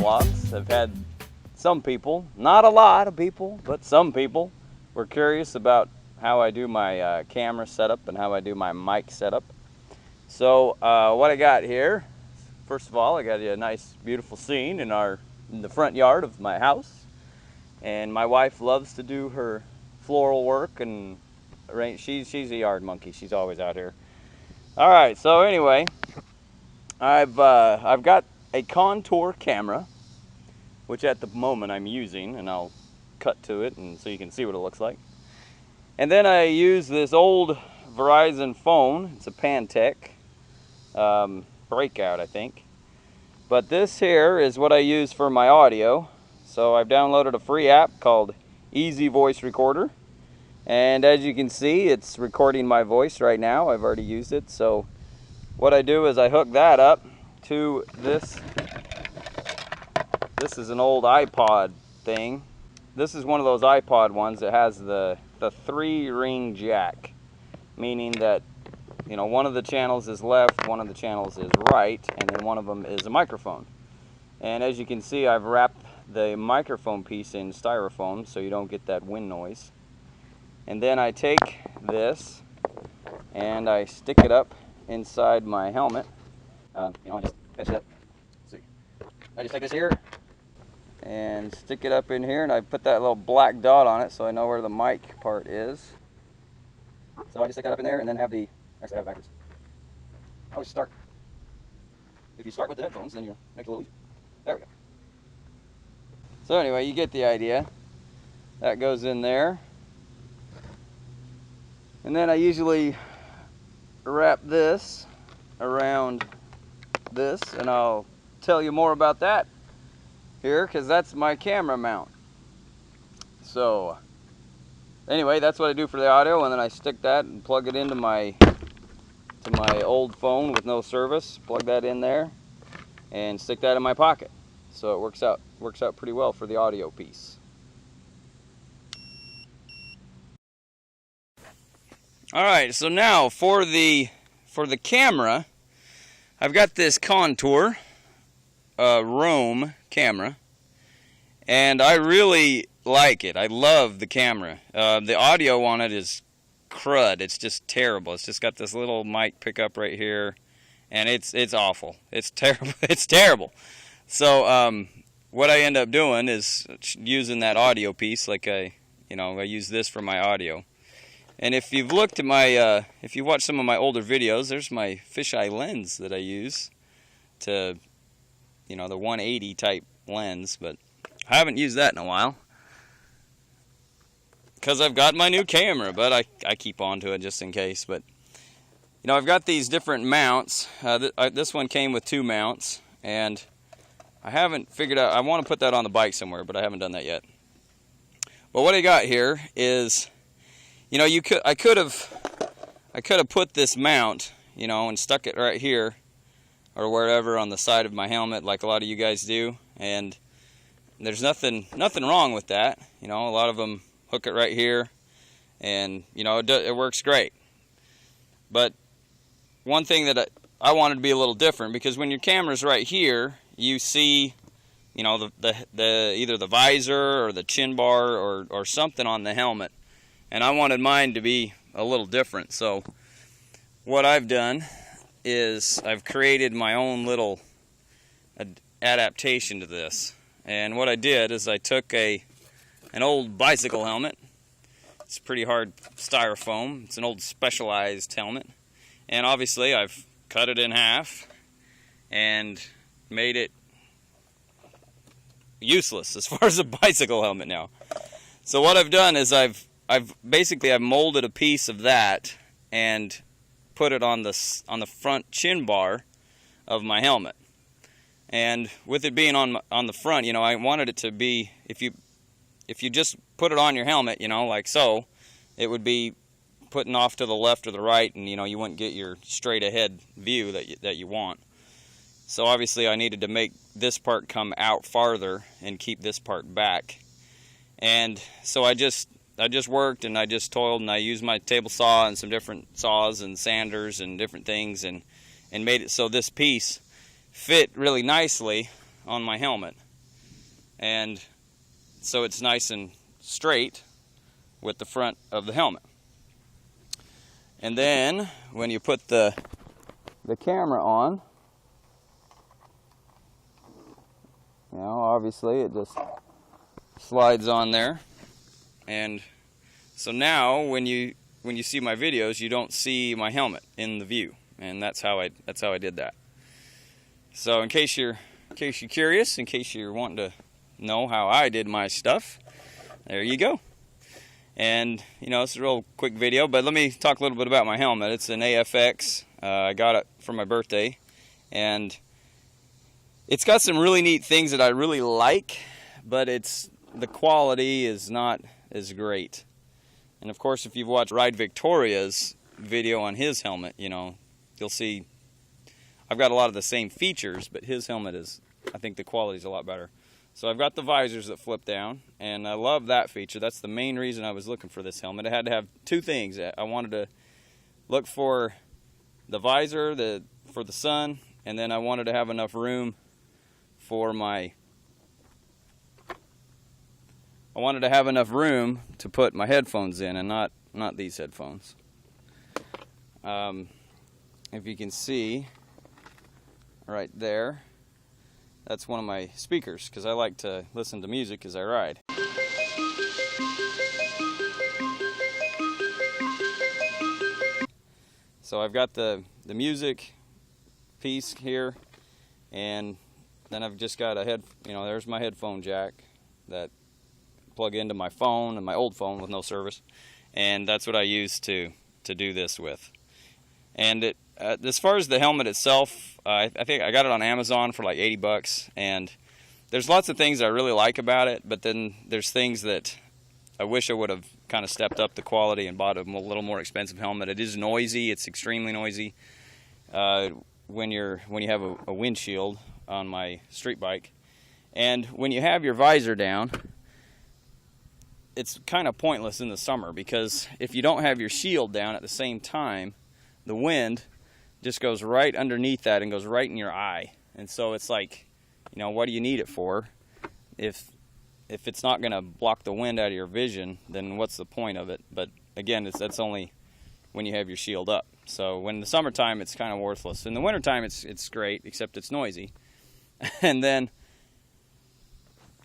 vlogs. I've had some people, not a lot of people, but some people were curious about how I do my camera setup and how I do my mic setup. So what I got here, first of all, I got a nice beautiful scene in the front yard of my house. And my wife loves to do her floral work, and she's a yard monkey. She's always out here. All right, so anyway, I've got a contour camera, which at the moment I'm using, and I'll cut to it and so you can see what it looks like. And then I use this old Verizon phone. It's a Pantech Breakout, I think. But this here is what I use for my audio. So I've downloaded a free app called Easy Voice Recorder. And as you can see, it's recording my voice right now. I've already used it. So what I do is I hook that up to this. This is an old iPod thing. This is one of those iPod ones that has the 3-ring jack, meaning that, you know, one of the channels is left, one of the channels is right, and then one of them is a microphone. And as you can see, I've wrapped the microphone piece in styrofoam so you don't get that wind noise. And then I take this and I stick it up inside my helmet. I just pitch it. See, I just take this here and stick it up in here, and I put that little black dot on it so I know where the mic part is. So I just stick that up in there and then have actually I have it backwards. I always start. If you start with the headphones, then you'll make it a little easier. There we go. So anyway, you get the idea. That goes in there. And then I usually wrap this around this, and I'll tell you more about that here, because that's my camera mount. So anyway, that's what I do for the audio, and then I stick that and plug it into my old phone with no service. Plug that in there and stick that in my pocket. So it works out pretty well for the audio piece. All right, so now for the camera, I've got this Contour Roam camera, and I really like it. I love the camera. The audio on it is crud. It's just terrible. It's just got this little mic pickup right here, and it's awful. It's terrible. It's terrible. So what I end up doing is using that audio piece, like I use this for my audio. And if you've looked at my, if you watch some of my older videos, there's my fisheye lens that I use to, the 180 type lens, but I haven't used that in a while because I've got my new camera, but I keep on to it just in case. But, I've got these different mounts. This one came with 2 mounts, and I haven't figured out, I want to put that on the bike somewhere, but I haven't done that yet. But what I got here is, I could have put this mount, and stuck it right here or wherever on the side of my helmet, like a lot of you guys do, and there's nothing wrong with that. A lot of them hook it right here, and it works great. But one thing that I wanted to be a little different, because when your camera's right here, you see, either the visor or the chin bar or something on the helmet. And I wanted mine to be a little different. So what I've done is I've created my own little adaptation to this. And what I did is I took an old bicycle helmet. It's pretty hard styrofoam. It's an old Specialized helmet. And obviously I've cut it in half and made it useless as far as a bicycle helmet now. So what I've done is I've molded a piece of that and put it on the front chin bar of my helmet. And with it being on the front, I wanted it to be, if you just put it on your helmet, like so, it would be putting off to the left or the right, and you wouldn't get your straight ahead view that you want. So obviously I needed to make this part come out farther and keep this part back. And so I just worked and I just toiled, and I used my table saw and some different saws and sanders and different things, and made it so this piece fit really nicely on my helmet. and so it's nice and straight with the front of the helmet. And then when you put the camera on, you know, obviously it just slides on there, and so now when you see my videos, you don't see my helmet in the view, and that's how I did that. So in case you're curious, in case you're wanting to know how I did my stuff, there you go. And you know, it's a real quick video, but let me talk a little bit about my helmet. It's an AFX. I got it for my birthday, and it's got some really neat things that I really like, but the quality is not as great. And of course, if you've watched Ride Victoria's video on his helmet, you know, you'll see I've got a lot of the same features, but his helmet is, I think the quality is a lot better. So I've got the visors that flip down, and I love that feature. That's the main reason I was looking for this helmet. It had to have two things. I wanted to look for the visor for the sun, and then I wanted to have enough room for I wanted to have enough room to put my headphones in, and not these headphones. If you can see right there, that's one of my speakers, because I like to listen to music as I ride. So I've got the music piece here, and then I've just got there's my headphone jack that plug into my phone, and my old phone with no service, and that's what I use to do this with. And as far as the helmet itself, I think I got it on Amazon for like 80 bucks, and there's lots of things I really like about it, but then there's things that I wish I would have kind of stepped up the quality and bought a little more expensive helmet. It is noisy. It's extremely noisy when you have a windshield on my street bike. And when you have your visor down, it's kind of pointless in the summer, because if you don't have your shield down at the same time, the wind just goes right underneath that and goes right in your eye. And so it's like, you know, what do you need it for? If it's not going to block the wind out of your vision, then what's the point of it? But again, that's only when you have your shield up. So when the summertime, it's kind of worthless. In the wintertime, it's great, except it's noisy. And then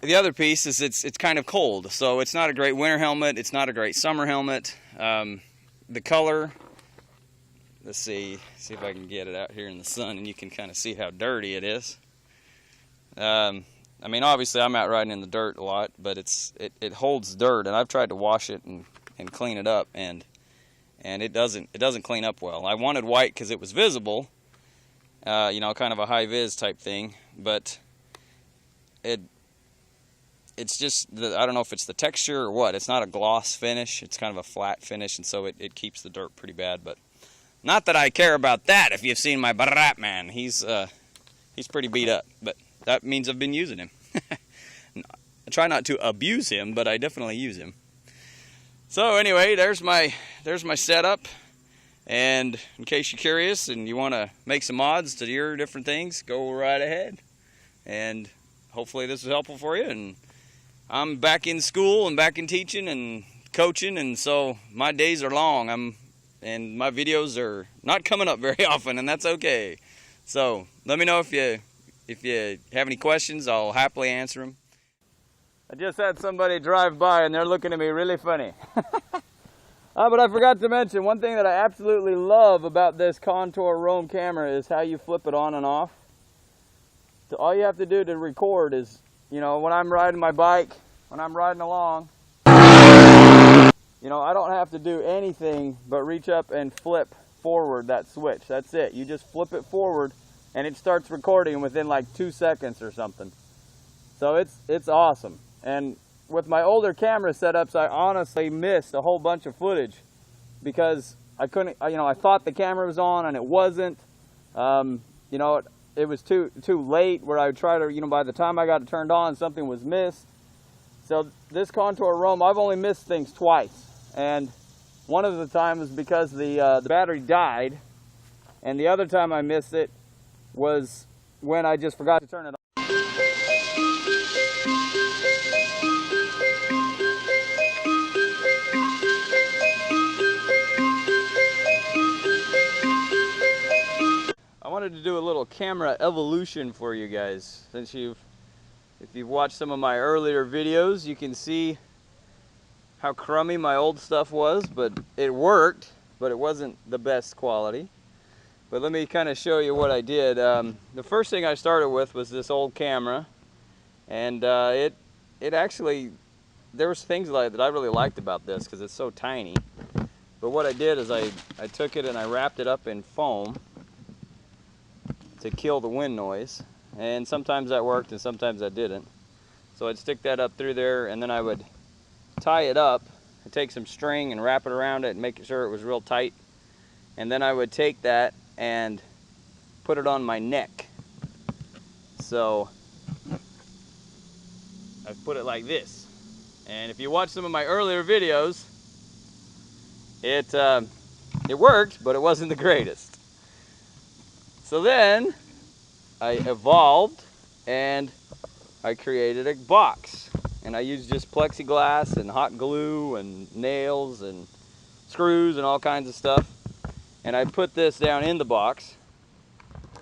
the other piece is it's kind of cold. So it's not a great winter helmet. It's not a great summer helmet. The color, let's see if I can get it out here in the sun, and you can kind of see how dirty it is. I mean, obviously I'm out riding in the dirt a lot, but it holds dirt, and I've tried to wash it and clean it up, and it doesn't clean up well. I wanted white because it was visible, you know, kind of a high vis type thing, but it's just I don't know if it's the texture or what. It's not a gloss finish. It's kind of a flat finish, and so it keeps the dirt pretty bad. But not that I care about that. If you've seen my brat man, he's pretty beat up, but that means I've been using him. I try not to abuse him, but I definitely use him. So anyway, there's my setup, and in case you're curious and you want to make some mods to your different things, go right ahead, and hopefully this is helpful for you. And I'm back in school and back in teaching and coaching, and so my days are long. And my videos are not coming up very often, and that's okay. So let me know if you have any questions. I'll happily answer them. I just had somebody drive by, and they're looking at me really funny. But I forgot to mention, one thing that I absolutely love about this Contour Roam camera is how you flip it on and off. So all you have to do to record is, you know, when I'm riding my bike, when I'm riding along, you know, I don't have to do anything but reach up and flip forward that switch. That's it. You just flip it forward, and it starts recording within like 2 seconds or something. So it's awesome. And with my older camera setups, I honestly missed a whole bunch of footage because I couldn't, you know, I thought the camera was on and it wasn't. You know, it was too late where I would try to, you know, by the time I got it turned on, something was missed. So this Contour Roam, I've only missed things twice. And one of the times was because the battery died, and the other time I missed it was when I just forgot to turn it on. camera evolution for you guys. If you've watched some of my earlier videos, you can see how crummy my old stuff was, but it worked, but it wasn't the best quality. But let me kind of show you what I did. The first thing I started with was this old camera, and it actually, there was things that I really liked about this because it's so tiny. But what I did is I took it and I wrapped it up in foam to kill the wind noise, and sometimes that worked and sometimes that didn't. So I'd stick that up through there, and then I would tie it up and take some string and wrap it around it and make sure it was real tight. And then I would take that and put it on my neck. So I've put it like this. And if you watch some of my earlier videos, it worked, but it wasn't the greatest. So then I evolved and I created a box. And I used just plexiglass and hot glue and nails and screws and all kinds of stuff. And I put this down in the box.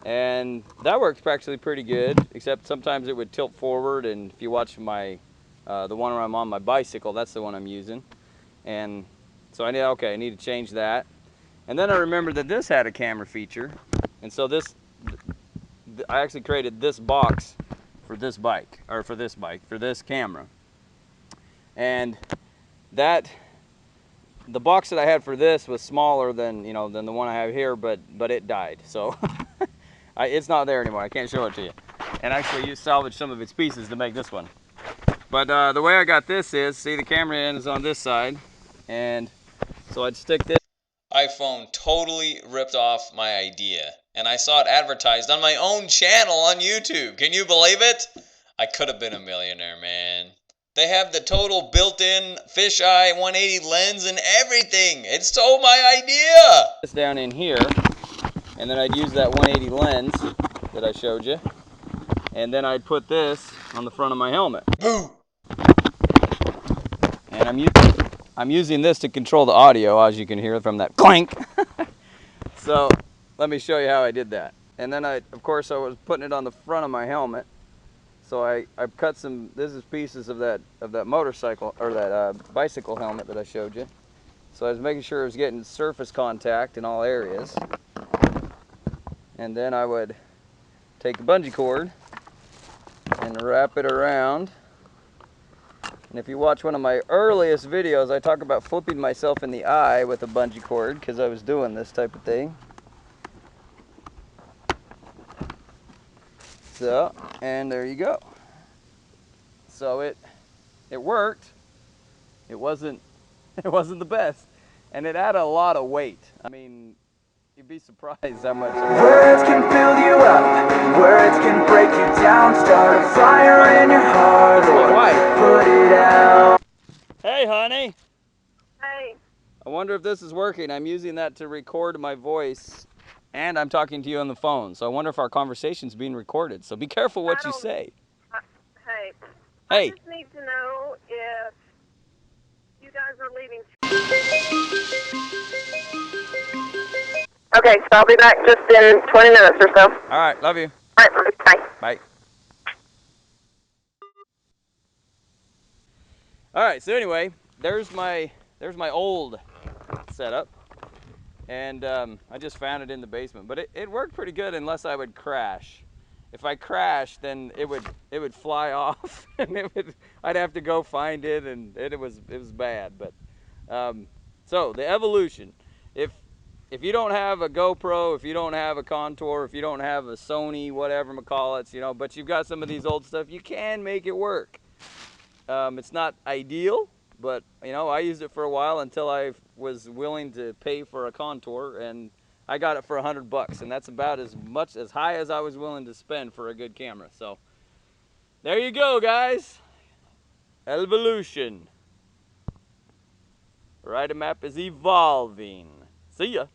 And that works actually pretty good, except sometimes it would tilt forward. And if you watch my, the one where I'm on my bicycle, that's the one I'm using. And so I need to change that. And then I remembered that this had a camera feature. And so I actually created this box for this bike, or for this camera. And the box that I had for this was smaller than the one I have here, but it died. So it's not there anymore. I can't show it to you. And actually, you salvaged some of its pieces to make this one. But the way I got this is, see, the camera end is on this side, and so I'd stick this. iPhone totally ripped off my idea, and I saw it advertised on my own channel on YouTube. Can you believe it? I could have been a millionaire, man. They have the total built-in fisheye 180 lens and everything. It's so my idea. This down in here, and then I'd use that 180 lens that I showed you, and then I'd put this on the front of my helmet. Boo! And I'm using this to control the audio, as you can hear from that clank. So let me show you how I did that. And then of course I was putting it on the front of my helmet. So I cut this is pieces of that motorcycle, or that bicycle helmet that I showed you. So I was making sure it was getting surface contact in all areas. And then I would take the bungee cord and wrap it around. And if you watch one of my earliest videos, I talk about flipping myself in the eye with a bungee cord because I was doing this type of thing. So, and there you go. So it worked. It wasn't the best, and it had a lot of weight. I mean, you'd be surprised how much. Words can fill you up, words can break you down. Start a fire in your heart, or put it out. Hey, honey. Hey. I wonder if this is working. I'm using that to record my voice, and I'm talking to you on the phone. So I wonder if our conversation's being recorded. So be careful what you say. Hey. Hey. I just need to know if you guys are leaving. Okay, so I'll be back just in 20 minutes or so. All right, love you. All right, bye. Bye. All right, so anyway, there's my old setup, and I just found it in the basement. But it worked pretty good unless I would crash. If I crashed, then it would fly off, and I'd have to go find it, and it was bad. But so the evolution, if you don't have a GoPro, if you don't have a Contour, if you don't have a Sony, whatever McCall, but you've got some of these old stuff, you can make it work. It's not ideal, but I used it for a while until I was willing to pay for a Contour, and I got it for $100, and that's about as high as I was willing to spend for a good camera. So there you go, guys. Evolution. Amap is evolving. See ya.